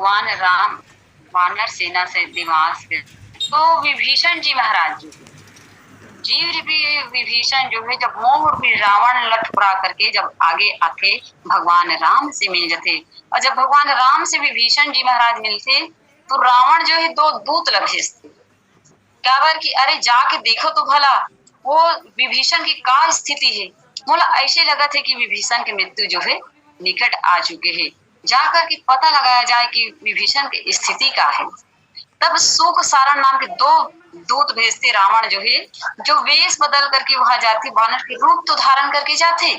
भगवान राम वानर सेना से निवास गए तो विभीषण जी महाराज जी भी विभीषण जो है जब मोह रूपी रावण लठपुरा करके जब आगे आते भगवान राम से मिल जाते और जब भगवान राम से विभीषण जी महाराज मिलते तो रावण जो है दो दूत भेजते क्या बार कि अरे जाके देखो तो भला वो विभीषण की क्या स्थिति है। बोला ऐसे लगा थे कि विभीषण की मृत्यु जो है निकट आ चुके हैं, जाकर के पता लगाया जाए कि विभीषण की स्थिति क्या है। तब शोक सारण नाम के दो दूत भेजते रावण जो है, जो वेश बदल करके वहां जाते, वानर के रूप तो धारण करके जाते।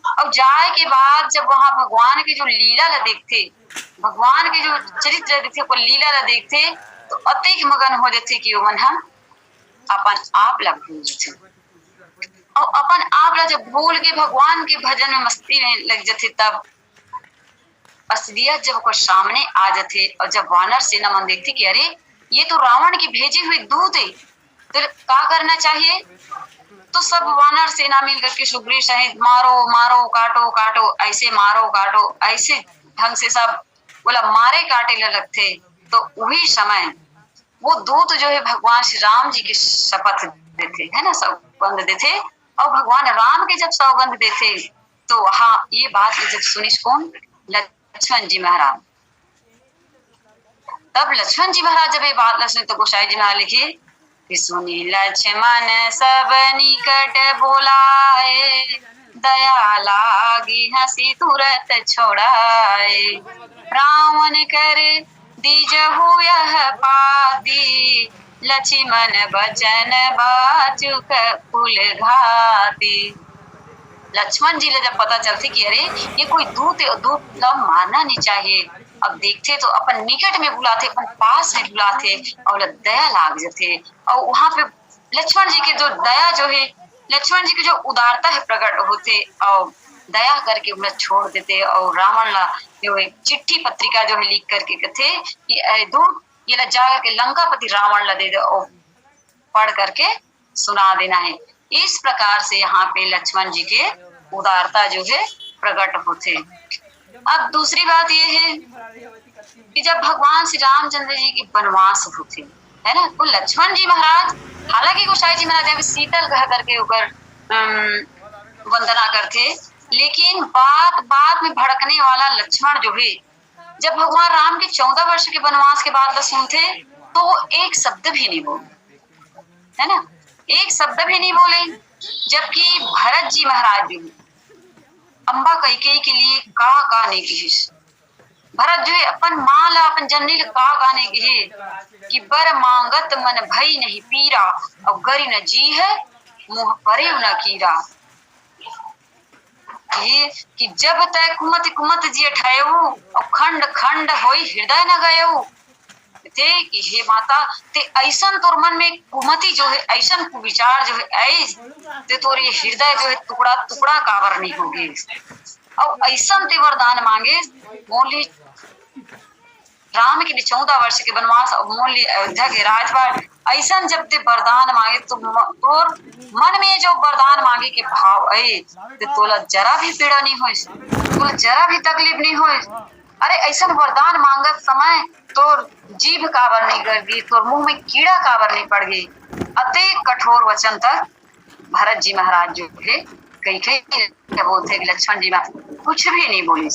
अब जाए के बाद जब वहां भगवान की जो लीला ला देखते, भगवान के जो चरित्र देखते, को लीला ला देखते तो अतिक मगन हो जाते कि मन हम अपन आप ला भूल जाते और अपन आप ला जब भूल के भगवान के भजन में मस्ती में लग जाते तब असलियत जब को सामने आ जाते। और जब वानर सेना मन देखती कि अरे ये तो रावण की भेजे हुए दूत है, तो क्या करना चाहिए। तो सब वानर सेना मिल करके सुग्रीव सहित मारो मारो काटो काटो, ऐसे मारो काटो ऐसे ढंग से सब बोला मारे काटे लगते। तो वही समय वो दूत जो है भगवान श्री राम जी की शपथ देते है ना, सौगंध देते। और भगवान राम के जब सौगंध देते तो वहां ये बात जब सुनी कौन, लक्ष्मण जी महाराज। तब लक्ष्मण जी महाराज जब ये बात सुनी तो गोसाई जी महाराज लिखे कि सुनी लक्ष्मण सब निकट बोलाए, दया लागी हंसी तुरंत छोड़ाए। रावण कर दीजहु यह पाती, लक्ष्मण बचन बाचुक कुल घाती। लक्ष्मण जी ने जब पता चलती कि अरे ये कोई दूत है, दूत ला मारना नहीं चाहिए। अब देखते तो अपन निकट में बुलाते, अपन पास में बुलाते और दया लाग जाते। और वहां पे लक्ष्मण जी की जो दया जो है, लक्ष्मण जी की जो उदारता है प्रकट होते और दया करके उन्हें छोड़ देते। और रावण ला जो एक चिट्ठी पत्रिका जो है लिख करके कहते कि दूत ये ला जा के लंकापति रावण ला दे दे और पढ़ करके सुना देना है। इस प्रकार से यहाँ पे लक्ष्मण जी के उदारता जो है प्रकट होते। अब दूसरी बात ये है कि जब भगवान श्री रामचंद्र जी की वनवास होते है ना, तो लक्ष्मण जी महाराज हालांकि गोसाई जी महाराज अभी शीतल कह करके ऊपर वंदना करते, लेकिन बात बात में भड़कने वाला लक्ष्मण जो है जब भगवान राम के 14 वर्ष के वनवास के बाद सुनते तो वो एक शब्द भी नहीं बोले, है ना, एक शब्द भी नहीं बोले। जबकि भरत जी महाराज जो अम्बा कैकेयी के लिए का नहीं की, भरत जो है अपन माँ ला अपन जननी ला का नहीं की कि बर मांगत मन भई नहीं पीरा, और गरी न जी है मुँह परे न कीरा। ये कि जब तक कुमत कुमत जी ठहु और खंड खंड होई हृदय न गयऊ ते कि हे माता ते ऐसन तोर मन में कुमति जो है, ऐसन विचार जो है ऐसे तोर ये हृदय जो है टुकड़ा टुकड़ा कावर नहीं होगी। और ऐसन ते वरदान मांगे बोली राम के 14 वर्ष के वनवास और मोली अयोध्या के राजपाट, ऐसा जब ते वरदान मांगे तो तोर मन में जो वरदान मांगे के भाव आए तो तोला जरा भी पीड़ा नहीं हो, तोला जरा भी तकलीफ नहीं हो। अरे ऐसा वरदान मांगत समय तोर जीभ काबर नहीं कर गई, तोर मुंह में कीड़ा काबर नहीं पड़ गई। अति कठोर वचन तक भरत जी महाराज जो है कई बोलते लक्ष्मण जी महाराज कुछ भी नहीं बोली।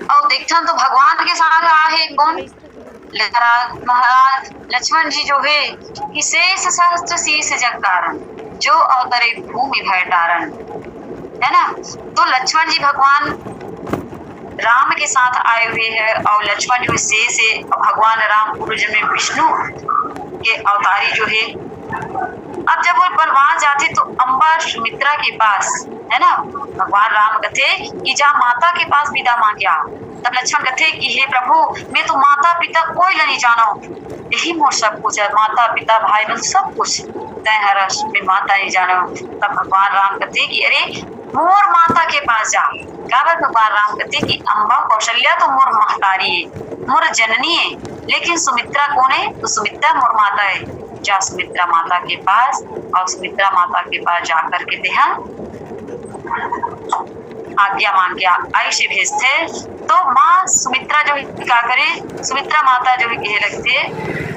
और देखते तो भगवान के साथ आहे कौन, महाराज लक्ष्मण जी जो है कि शेष सहस्त्र शीश जगतारण, जो अवतरे भूमि भय तारण, है ना। तो लक्ष्मण जी भगवान राम के साथ आए हुए हैं और लक्ष्मण जो शेष है, भगवान राम पूर्व में विष्णु के अवतारी जो है। अब जब वो वनवास जाते तो अम्बा सुमित्रा के पास, है ना, भगवान राम कहते कि जा माता के पास विदा मांगे आ। तब लक्ष्मण कहते कि हे प्रभु मैं तो माता पिता कोई नहीं जानो, यही मोर सब कुछ है, माता पिता भाई बहन सब कुछ तय हरस मैं माता नहीं जानो। तब भगवान राम कहते कि अरे मोर माता के पास जा। क्या भगवान राम कहते कि अम्बा कौशल्या तो मोर महतारी है, मोर जननी है, लेकिन सुमित्रा कौन है, तो सुमित्रा मोर माता है। जा सुमित्रा माता के पास, और सुमित्रा माता के पास जाकर के ध्यान आज्ञा मांग के ऐसे भेजते। तो माँ सुमित्रा जो है क्या करे, सुमित्रा माता जो है कहे लगते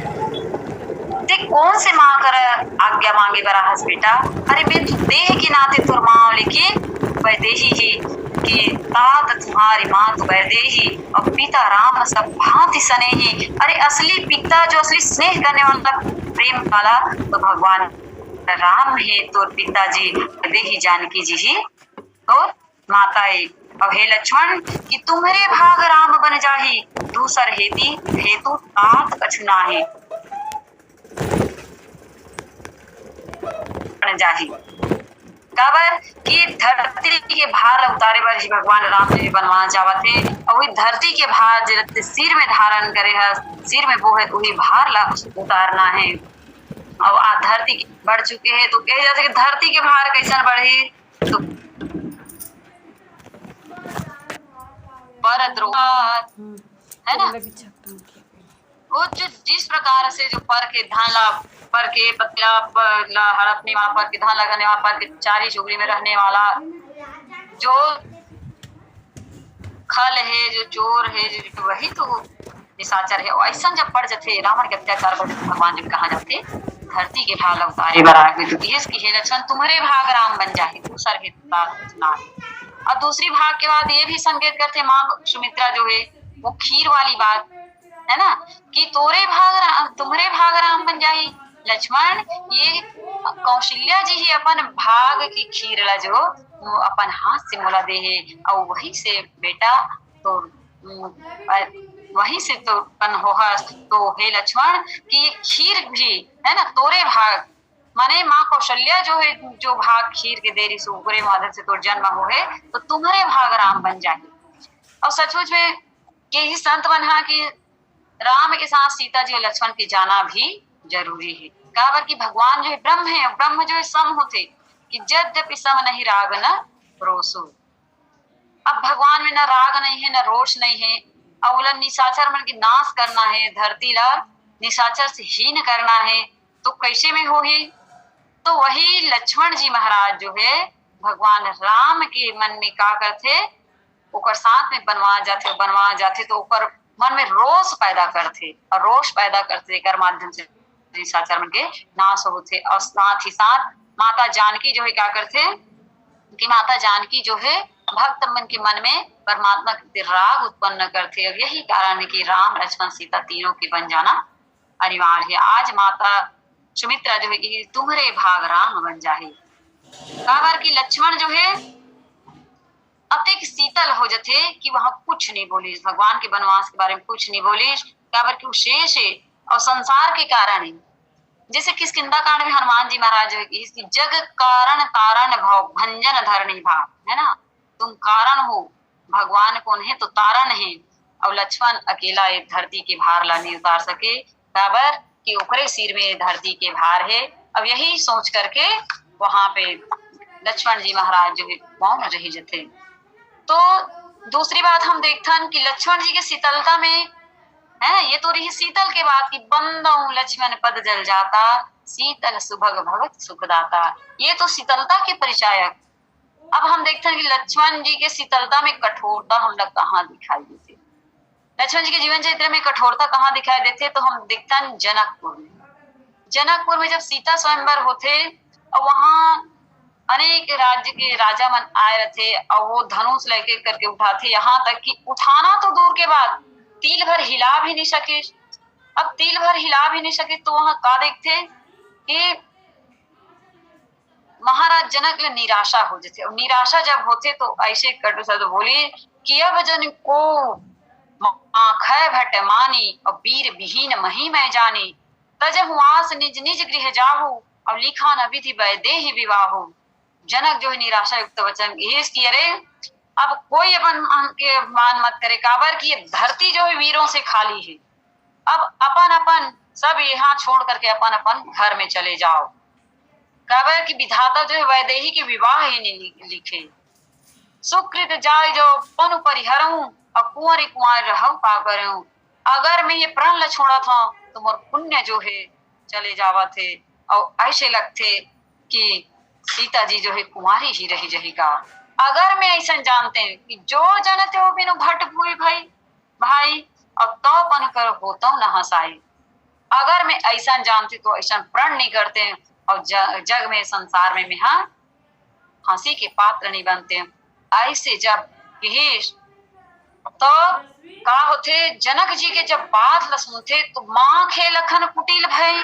ते कौन से माँ कर आज्ञा मांगे बराहस बेटा, अरे मैं तो देह के नाते तुर माँ लेके वैदेही ही कि तात तुम्हारी माँ तो वैदेही और पिता राम सब भांति सने ही। अरे असली पिता जो असली स्नेह करने वाला प्रेम वाला तो भगवान राम है, तो पिताजी वैदेही जानकी जी ही और माताएं। अब हे लक्ष्मण कि तुम्हारे भाग राम बन जाही, दूसर हेतु तात कछु नाहि जाही। काबर कि धरती के भार उतारे बर ही भगवान राम जी बनवाना चाहते और वही धरती के भार जो सिर में धारण करे है, सिर में वो है तो वही भार ला उतारना है। और आ धरती बढ़ चुके हैं तो कहे जाते कि धरती के भार कैसन बढ़े, तो है ना, वो जिस प्रकार से जो पर के धान पर के पतला हड़पने वाला, पर के धान लगाने वाला, पर के चारी चुगली में रहने वाला जो खल है, जो चोर है, जो वही तो निशाचर है। ऐसा जब पड़ जाते रावण के अत्याचार पर भगवान जब कहा जाते धरती के भाग उतारे बराबर तो इसकी है लक्षण तुम्हारे भाग राम बन जाए, दूसर है। और दूसरी भाग के बाद ये भी संकेत करते माँ सुमित्रा जो है वो खीर वाली बात है ना, कि तुम्हारे भाग राम बन जाही। लक्ष्मण ये कौशल्या जी ही अपन भाग की खीर ला जो अपन हाथ से मोला दे है और वही से बेटा तो वही से तो कन हो। तो हे लक्ष्मण कि खीर भी है ना तोरे भाग, माने माँ कौशल्या जो है जो भाग खीर के देरी से ऊपरे माधव से तो जन्म हो है तो तुम्हारे भाग राम बन जाए। और सचमुच में यही संत बना कि राम के साथ सीता जी और लक्ष्मण के जाना भी जरूरी है। कहा कि भगवान जो है ब्रह्म है, ब्रह्म जो है सम होते कि यद्यपि सम नहीं राग न रोसु। अब भगवान में न राग नहीं है न रोष नहीं है, अवलन निशाचर मन की नाश करना है, धरती ला निशाचर से हीन करना है, तो कैसे में हो ही। तो वही लक्ष्मण जी महाराज जो है भगवान राम के मन में का करते ओकर साथ में बनवा जाते तो ओकर मन में रोष पैदा करते और रोष पैदा करते कर माध्यम से निशाचर मन के नाश होते। और साथ ही साथ माता जानकी जो है क्या करते कि माता जानकी जो है भक्त मन के मन में परमात्मा के राग उत्पन्न करते। और यही कारण है कि राम लक्ष्मण सीता तीनों के बन जाना अनिवार्य है। आज माता सुमित्रा जो है कि तुम्हारे भाग राम बन जाए। काबर की लक्ष्मण जो है अतिक शीतल हो जाते कि वहां कुछ नहीं बोली, भगवान के वनवास के बारे में कुछ नहीं बोली। काबर की शेष है और संसार के कारण है। जैसे किष्किंधा कांड में हनुमान जी महाराज जो है कि जग कारण तारण भाव भंजन धरणी भाव है ना, तुम कारण हो, भगवान कौन है तो तारण है। और लक्ष्मण अकेला एक धरती के भार ला नहीं उतार सके, काबर कि ऊपरे सिर में धरती के भार है। अब यही सोच करके वहां पे लक्ष्मण जी महाराज जो है मौन रह जाते। तो दूसरी बात हम देखथन कि लक्ष्मण जी के शीतलता में है, ये तो रही शीतल के बाद की बंदऊ लक्ष्मण पद जल जाता, शीतल सुभग भगत सुखदाता, ये तो शीतलता के परिचायक। अब हम देखते हैं कि लक्ष्मण जी के शीतलता में कठोरता हम लोग कहाँ दिखाई देते, लक्ष्मण जी के जीवन चरित्र में कठोरता कहाँ दिखाई देते, तो हम देखते हैं जनकपुर में जब सीता स्वयंवर होते और वहां अनेक राज्य के राजा मन आए रहते और वो धनुष लेके करके उठाते, यहाँ तक कि उठाना तो दूर के बाद तिल भर हिला भी नहीं सके। अब तिल भर हिला भी नहीं सके तो वहां का देखते कि महाराज जनक ले निराशा हो जाते। और निराशा जब होते तो ऐसे कटु शब्द बोले कि अब जन को आँखै भट मानी और वीर विहीन मही मैं जानी, तजहु आस निज निज गृह जाहु और लिखा न विधि वैदेही विवाहु। जनक जो है निराशा युक्त वचन की अरे अब कोई अपन के मान मत करे, काबर की ये धरती जो है वीरों से खाली है, अब अपन अपन सब यहाँ छोड़ करके अपन अपन घर में चले जाओ। काबर की विधाता जो है वैदेही के विवाह ही नहीं लिखे, सुकृत जाय जो पनु परिहरऊं और कुंवरी कुंवर रहूं पा करूं। अगर मैं ये प्राण ल छोड़ा था तो मोर पुण्य जो है चले जावा थे और ऐसे लगते कि सीता जी जो है कुंवारी ही रही रहेगा। अगर मैं ऐसा जानते हैं कि जो जनते हो बिनु भट भूल भाई भाई और तो पन कर होता न हंसाई, अगर मैं ऐसा जानती तो ऐसा प्रण नहीं करते और जग में संसार में मैं हंसी के पात्र नहीं बनते। ऐसे जब तो का होते जनक जी के जब बात ल सुनते तो माँ खे लखन कुटिल भय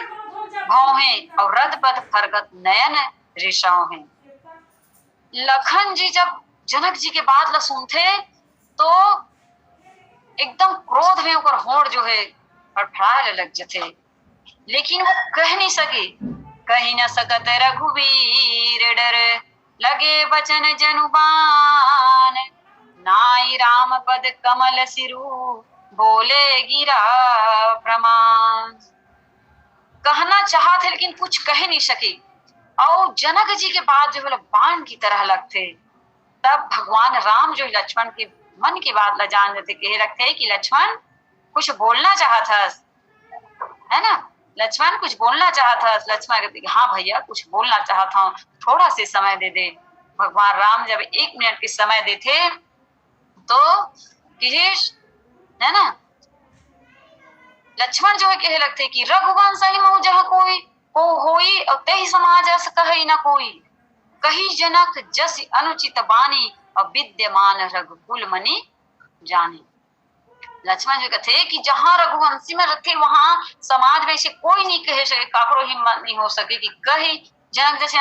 भौहे और रद पद फरगत नयन ऋषाओ हैं। लखन जी जब जनक जी के बात ल सुनते तो एकदम क्रोध में होकर होड़ जो है फड़फड़ाए लग जाते, लेकिन वो कह नहीं सके, कही न सकत रघुवीर डर लगे बचन जनुबान, नाई राम पद कमल सिरु बोले गिरा प्रमाण। कहना चाहते लेकिन कुछ कह नहीं सके और जनक जी के बाद जो है बाण की तरह लगते। तब भगवान राम जो लक्ष्मण के मन की बात ल जान देते, कह रखते कि लक्ष्मण कुछ बोलना चाहता है ना, लक्ष्मण कुछ बोलना चाहता। लक्ष्मण कहते हाँ भैया कुछ बोलना चाहता हूँ, थोड़ा से समय दे दे। भगवान राम जब 1 मिनट के समय देते तो है ना लक्ष्मण जो है कहे लगते कि रघुवंश ही महु जह कोई को होई और ते ही समाज अस कहे न कोई, कही जनक जस अनुचित बानी और विद्यमान रघुकुल मनि जानी। लक्ष्मण जो कहते कि जहां रघुवंशी में रखे वहां समाज में से कोई नहीं कहे सके, काकरो हिम्मत नहीं हो सके कि कहे जनक जैसे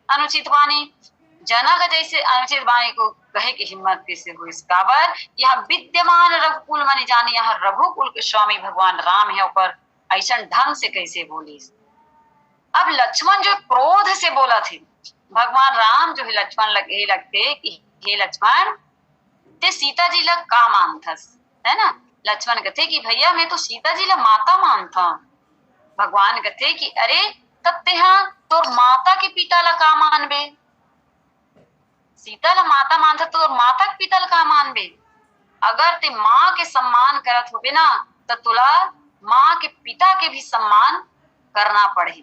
अनुचित बानी, जनक जैसे अनुचित बानी को कहे की हिम्मत कैसे हो। इस काबर यहाँ विद्यमान रघुकुल मनि जानी, यहाँ रघुकुल के स्वामी भगवान राम है ऊपर ऐसा ढंग से कैसे बोली। अब लक्ष्मण जो क्रोध से बोला थे, भगवान राम जो है लक्ष्मण लगते कि हे लक्ष्मण ते सीता जी लग का मानथस, है ना। लक्ष्मण कहते कि भैया मैं तो सीता जी ला माता मानता। भगवान कहते कि अरे तब तेहा तोर माता के पिता ला का मानबे, सीता ला माता मानता तो माता के पिता ला का मानबे। अगर ते माँ के सम्मान करत होबे ना तो तुला माँ के पिता के भी सम्मान करना पड़े।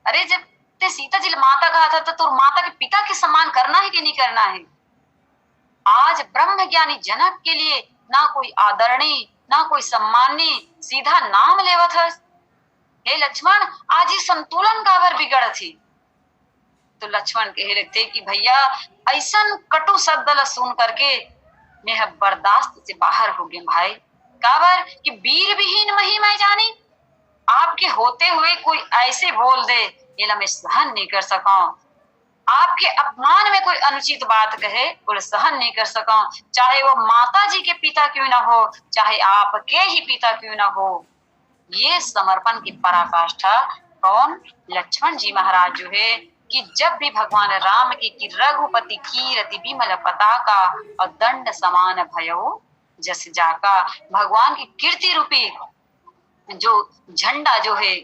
अरे जब ते सीता जी माता कहा था तो तुर माता के पिता के सम्मान करना है कि नहीं करना है। आज ब्रह्म ज्ञानी जनक के लिए ना कोई आदरणीय ना कोई सम्माननीय, सीधा नाम लेवत है। हे लक्ष्मण आज ये संतुलन काबर बिगड़ थी। तो लक्ष्मण कहे लगते कि भैया ऐसा कटु शब्द सुन करके मैं बर्दाश्त से बाहर हो गए भाई। काबर कि वीर विहीन मही मैं जानी, आपके होते हुए कोई ऐसे बोल दे ये मैं सहन नहीं कर सका। आपके अपमान में कोई अनुचित बात कहे बोले सहन नहीं कर सका, चाहे वो माता जी के पिता क्यों ना हो, चाहे आपके ही पिता क्यों ना हो। ये समर्पण की पराकाष्ठा कौन लक्ष्मण जी महाराज जो है कि जब भी भगवान राम की रघुपति कीरति विमल पताका और दंड समान भयो जस जाका। भगवान की कीर्ति रूपी जो झंडा जो है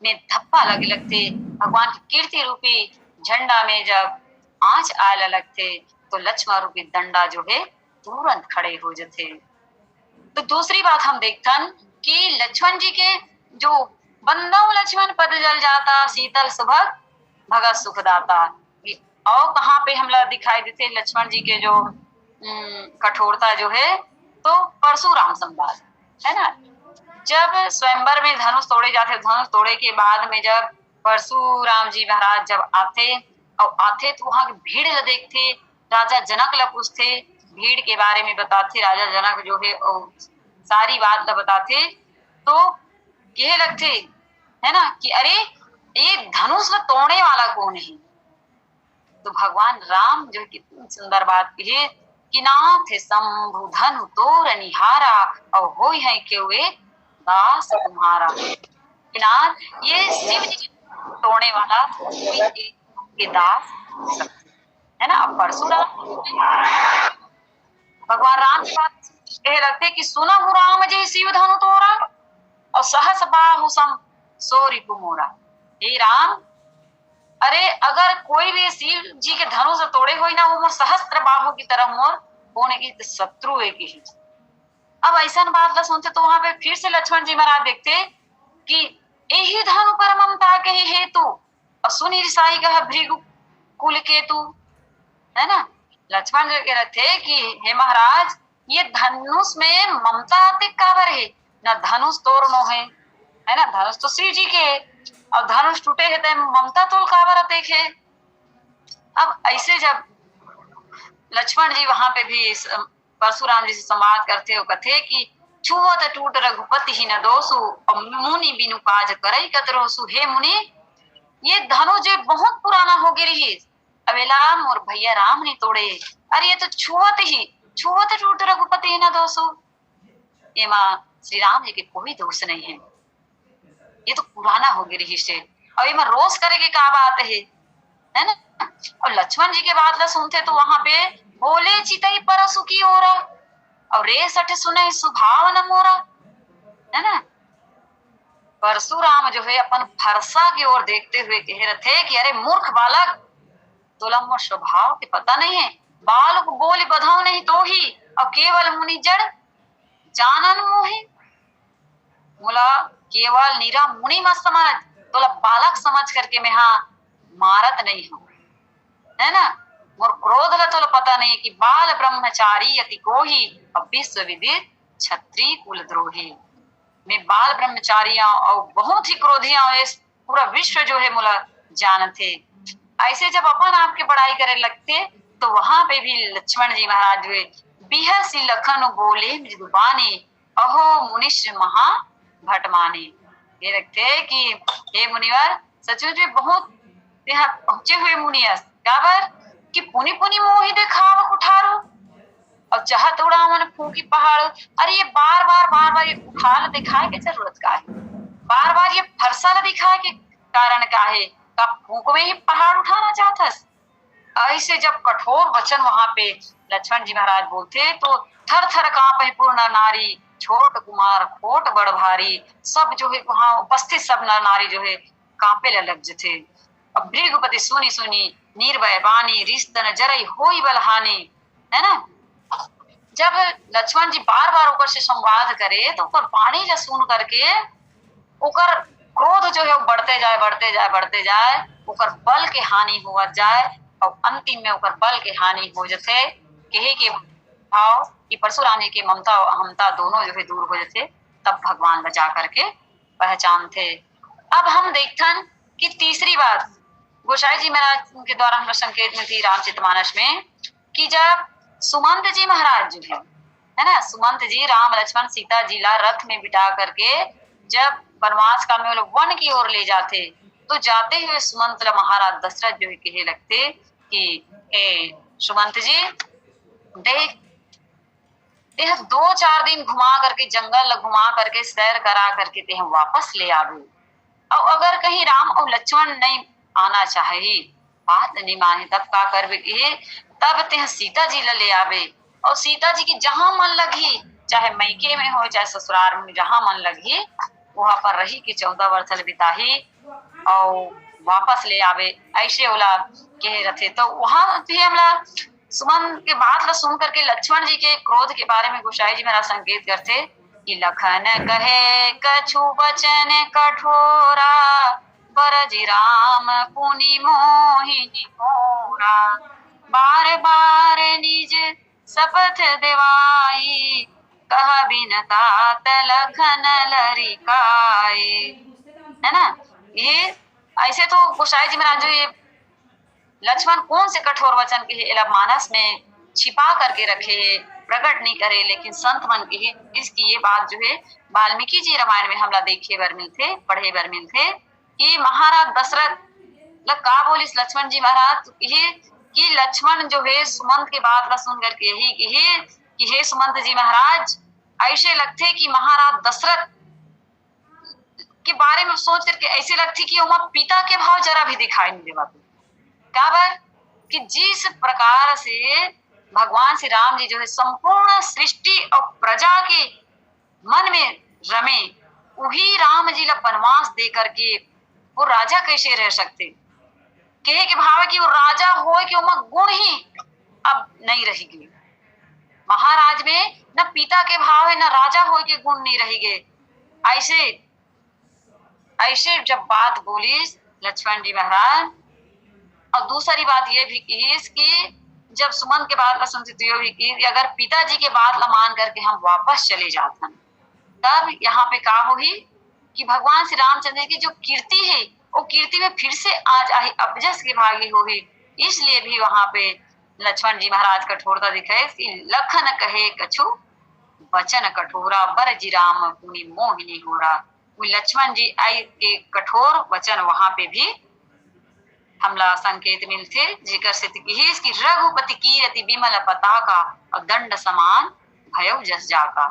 में धप्पा लगे लगते, भगवान की कीर्ति रूपी झंडा में जब आंच आने लगते तो लक्ष्मण रूपी दंडा जो है तुरंत खड़े हो जाते। तो दूसरी बात हम देखतन कि लक्ष्मण जी के जो बंदो लक्ष्मण पद जल जाता शीतल सुभग भगत सुखदाता। और कहाँ पे हमला दिखाई देते लक्ष्मण जी के जो कठोरता जो है तो परशुराम संवाद है ना। जब स्वयंवर में धनुष तोड़े जाते, धनुष तोड़े के बाद में जब परशुराम जी महाराज जब आते तो वहां की भीड़ देखते, राजा जनक ला पूछते, भीड़ के बारे में बताते, राजा जनक जो है सारी बात बताते। तो कहे लगते है ना कि अरे ये धनुष में तोड़ने वाला कौन है। तो भगवान राम जो कितनी सुंदर बात कही कि नाथ शंभु धनु तोर निहारा और हो है केवे दास तुम्हारा। नाथ ये शिव जी तोड़ने वाला के दास है ना। अब परशुराम भगवान राम की बात कह रखते कि सुनहु राम जी शिव धनु तोरा और सहस बाहु सम सोरी कुमोरा। हे राम अरे अगर कोई भी शिव जी के धनु से तोड़े हुए ना वो मोर सहस्त्र बाहु की तरह मोर होने की शत्रु है की। अब ऐसा बात ला सुनते तो वहां पे फिर से लक्ष्मण जी महाराज देखते कि यही धनु पर ममता के हेतु और सुनी रिसाई कह भृगु कुल केतु है ना। लक्ष्मण जो कह रहे थे कि हे महाराज ये धनुष में ममता आते काबर है, ना धनुष तोड़ नो है ना, धनुष तो श्री जी के और धनुष टूटे है तो ममता तोल काबर आते है। अब ऐसे जब लक्ष्मण जी वहां पे भी परशुराम जी से संवाद करते हो कथे कि छुअत टूट रघुपति ही न दोसु और मुनि बिनु काज करई कतरोसु। हे मुनि ये धनुष जो बहुत पुराना हो गई रही, अवेला मोर भैया राम ने तोड़े, अरे ये तो छुअत टूट रघुपति ही न दोसु। ये माँ श्री राम जी के कोई दोष नहीं है, ये तो पुराना हो गई रही से, और ये रोज करे के का बात है ना। और लक्ष्मण जी के बात ला सुनते तो वहां पे बोले चितई परसु की ओरा और रे सठ सुने सुभाव न मोरा, है ना। परशुराम जो है अपन फरसा की ओर देखते हुए कह रहे थे कि अरे मूर्ख बालक, तोला मोर स्वभाव के पता नहीं है, बाल को बोली बधाओ नहीं तो ही और केवल मुनि जड़ जानन मोहे। बोला केवल नीरा मुनि मत समझ, तोला बालक समझ करके मैं हाँ मारत नहीं हूँ, है ना। मोर क्रोध ला तो पता नहीं कि बाल ब्रह्मचारी यति कोही और विश्व विदित क्षत्रिय कुल द्रोही। मैं बाल ब्रह्मचारियां और बहुत ही क्रोधियां पूरा विश्व जो है मुला जानते। ऐसे जब अपन आपके बड़ाई करे लगते तो वहां पे भी लक्ष्मण जी महाराज हुए बिहसी लखन बोले मृदुबानी अहो मुनिश महा भटमानी। ये रखते कि हे मुनिवर सचमुच में बहुत यहाँ पहुंचे हुए मुनियस काबर कि पुनि पुनि मोहि देखाव कुठारो और चाहत उड़ा मन फूकी पहाड़। अरे ये बार बार ये उठाल दिखाए के जरूरत का है, बार बार ये फरसा दिखाए के कारण का है, का फूक में ही पहाड़ उठाना चाहता। ऐसे जब कठोर वचन वहां पे लक्ष्मण जी महाराज बोलते तो थर थर कांपे पूर्ण नारी छोट कुमार खोट बड़ भारी। सब जो है वहां उपस्थित सब नर नारी जो है कांपे लग थे। अब भृगुपति सुनी सुनी निर्भय बानी रिश्तन जरई होई बलहानी, है ना। जब लक्ष्मण जी बार बार ओकर से संवाद करे तो ओकर वाणी ला सुन करके ओकर क्रोध जो है वो बढ़ते जाए ओकर बल के हानि हुआ जाए और अंतिम में ओकर बल के हानि हो जाते। कहे के भाव कि परशुराम जी की ममता और अहमता दोनों जो है दूर हो जाते, तब भगवान बचा करके पहचान थे। अब हम देखथन कि तीसरी बात गोसाई जी महाराज के द्वारा हम संकेत में थी रामचरितमानस में कि जब सुमंत जी महाराज जो है ना, सुमंत जी राम लक्ष्मण सीता जी ला रथ में बिठा करके जब वनवास काल में वो लोग वन की ओर ले जाते तो जाते हुए सुमंत महाराज दशरथ जो है कहे लगते कि सुमंत जी देख 2-4 दिन घुमा करके जंगल घुमा करके सैर करा करके ते वापस ले आवे, और अगर कहीं राम और लक्ष्मण नहीं आना चाहे बात नहीं माने तब का करवे के तब ते सीता जी ले आवे, और सीता जी की जहां मन लगी चाहे मैके में हो चाहे ससुराल में जहां मन लगी वहां पर रही कि 14 वर्ष बिताही और वापस ले आवे। ऐसे ओला कह रहे तो वहां भी हमला सुमन के बात ला सुन करके लक्ष्मण जी के क्रोध के बारे में गोसाई जी मेरा संकेत करते कि लखन कहे कछु बचन कठोरा बरजी राम पुनि मोहिनी मोरा। बार बार निज शपथ देवाई कह बिन तात लखन लरिकाए, है ना। ये ऐसे तो गोसाई जी महाराज जो ये लक्ष्मण कौन से कठोर वचन के मानस में छिपा करके रखे प्रकट नहीं करे, लेकिन संत मन के इसकी ये बात जो है वाल्मीकि जी रामायण में हमला देखे बर मिलते पढ़े बर मिलते कि महाराज दशरथ का बोलिस लक्ष्मण जी महाराज ये कि लक्ष्मण जो है सुमंत के बात ला सुन करके यही कि हे सुमंत जी महाराज ऐसे लगते कि महाराज दशरथ के बारे में सोच करके ऐसे लगती कि उमा पिता के भाव जरा भी दिखाई नहीं देवा काबर कि जिस प्रकार से भगवान श्री राम जी जो है संपूर्ण सृष्टि और प्रजा के मन में रमे, वही राम जी ला वनवास दे करके वो राजा कैसे रह सकते। कहे के भाव है कि वो राजा हो कि उमा गुण ही अब नहीं रहेगी, महाराज में न पिता के भाव है न राजा हो के गुण नहीं रहेंगे। ऐसे जब बात बोली लक्ष्मण जी महाराज, और दूसरी बात ये भी की कि जब सुमन के बात ला सुनती तो भी की अगर पिताजी के बात ला मान करके हम वापस चले जाते हैं, तब यहाँ पे का होगी कि भगवान श्री रामचंद्र की जो कीर्ति है वो कीर्ति में फिर से आज आई अपजस की भागी होगी। इसलिए भी वहां पे लक्ष्मण जी महाराज कठोरता दिखाए कि लखन कहे कछु वचन कठोरा बर जी राम पुनि मोहिनी होरा। लक्ष्मण जी आई के कठोर वचन वहां पे भी हमला संकेत मिलते जेकर से कि रघुपति की रति विमल पताका और दंड समान भयउ जस जाका।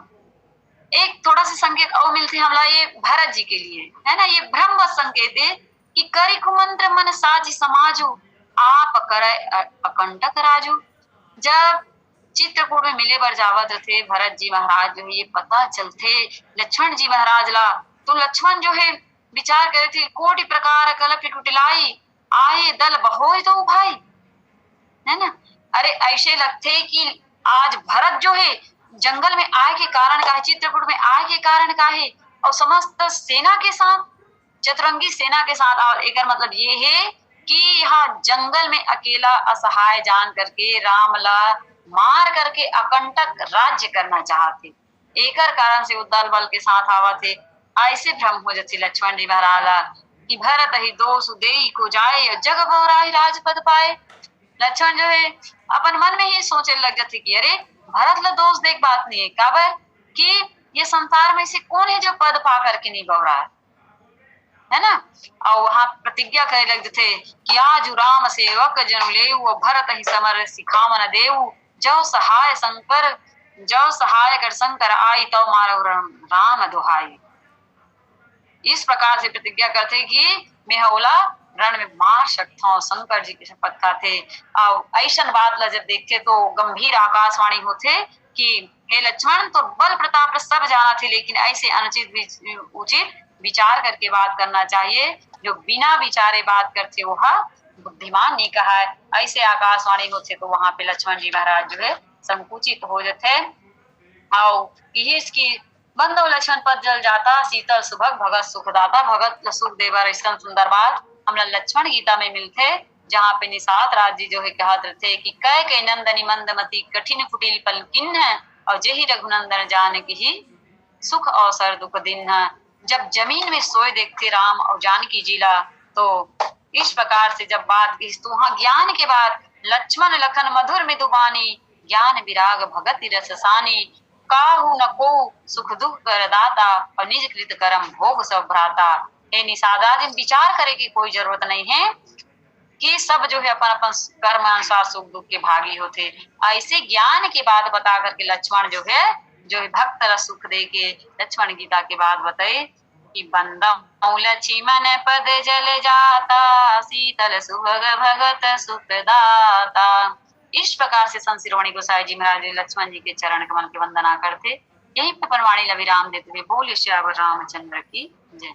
एक थोड़ा सा संकेत और मिलते हमला ये भरत जी के लिए है ना, ये ब्रह्म संकेत है कि करी कुमंत्र मन साजी समाजो आप करे अकंटक राजू। जब चित्रकूट में मिले बर जावत थे भरत जी महाराज जो है ये पता चलते लक्ष्मण जी महाराज ला, तो लक्ष्मण जो है विचार करे थे कोटि प्रकार कलप टुटलाई आए दल बहोय तो भाई, है ना। अरे ऐसे लगते कि आज भरत जो है जंगल में आए के कारण का है, चित्रकूट में आए के कारण का है और समस्त सेना के साथ चतुरंगी सेना के साथ। और एक मतलब ये है कि यहाँ जंगल में अकेला असहाय जान करके रामला मार करके अकंटक राज्य करना चाहते, एक कारण से वो दल बल के साथ आवा थे। ऐसे भ्रम हो जाते लक्ष्मण जी महाराज कि भरत ही दोष देई को जाए जग बौराई राजपद पाए। लक्ष्मण जो है अपन मन में ही सोचे लग जाते कि अरे भरत ला दोष देख बात नहीं है, काबर कि ये संसार में से कौन है जो पद पा करके नहीं बौरा है ना। और वहां प्रतिज्ञा करे लग जाते कि आज राम सेवक जन ले भरत ही समर सिखावन देव जो सहाय शंकर जो सहाय कर शंकर आई तो मारो राम दुहाई। इस प्रकार से प्रतिज्ञा करते कि मैं होला रण में मार सकता हूँ, शंकर जी की शपथ खाते। और ऐसा बात ला जब देखते तो गंभीर आकाशवाणी होते कि हे लक्ष्मण तो बल प्रताप सब जाना थे, लेकिन ऐसे अनुचित उचित विचार करके बात करना चाहिए, जो बिना विचारे बात करते वह बुद्धिमान नहीं कहा है। ऐसे आकाशवाणी होते तो वहां पे लक्ष्मण जी महाराज जो है संकुचित हो जाते और इसकी बंदो लक्ष्मण पद जल जाता शीतल सुभग भगत सुखदाता। भगत सुख देवर इसका सुंदर बात हमला लक्ष्मण गीता में मिलते, जहाँ पे निषाद राज्य जो है कहत रहते कि कह के नंदनी मंदमती कठिन कुटिल पल किन्न और जेहि रघुनंदन जान की ही सुख अवसर दुख दिन है। जब जमीन में सोए देखते राम और जानकी जिला, तो इस प्रकार से जब बात की तो वहां ज्ञान के बाद लक्ष्मण लखन मधुर मृदुबानी ज्ञान विराग भगत रससानी काहू न को सुख दुख कर दाता और निज कृत कर्म भोग सब भ्राता। हे निषाद विचार करे की कोई जरूरत नहीं है कि सब जो है अपन अपन कर्म अनुसार सुख दुख के भागी होते। ऐसे ज्ञान के बाद बता करके लक्ष्मण जो है भक्त रस सुख दे के लक्ष्मण गीता के बाद बताए कि बंदा लक्ष्मण पद जल जाता शीतल सुभग भगत सुखदाता। इस प्रकार से संत शिरोमणि गोसाई जी महाराज लक्ष्मण जी के चरण कमल की वंदना करते। यही पर वाणी ला विराम देते हुए बोले श्री रामचंद्र की जय।